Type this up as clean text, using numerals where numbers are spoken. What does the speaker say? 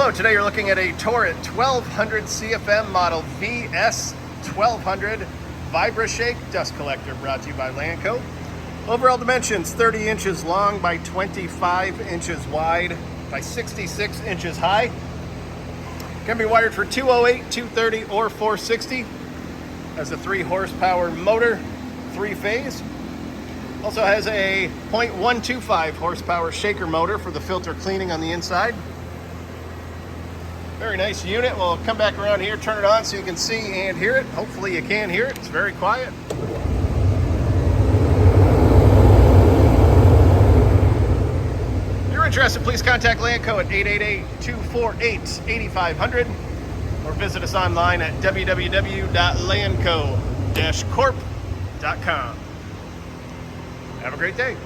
Hello, today you're looking at a Torit 1200 CFM model Vs1200 Vibra Shake dust collector, brought to you by Lanco. Overall dimensions 30 inches long by 25 inches wide by 66 inches high. Can be wired for 208, 230, or 460. Has a 3 horsepower motor, 3-phase. Also has a 0.125 horsepower shaker motor for the filter cleaning on the inside. Very nice unit. We'll come back around here, turn it on so you can see and hear it. Hopefully you can hear it. It's very quiet. If you're interested, please contact Lanco at 888-248-8500 or visit us online at www.lanco-corp.com. Have a great day.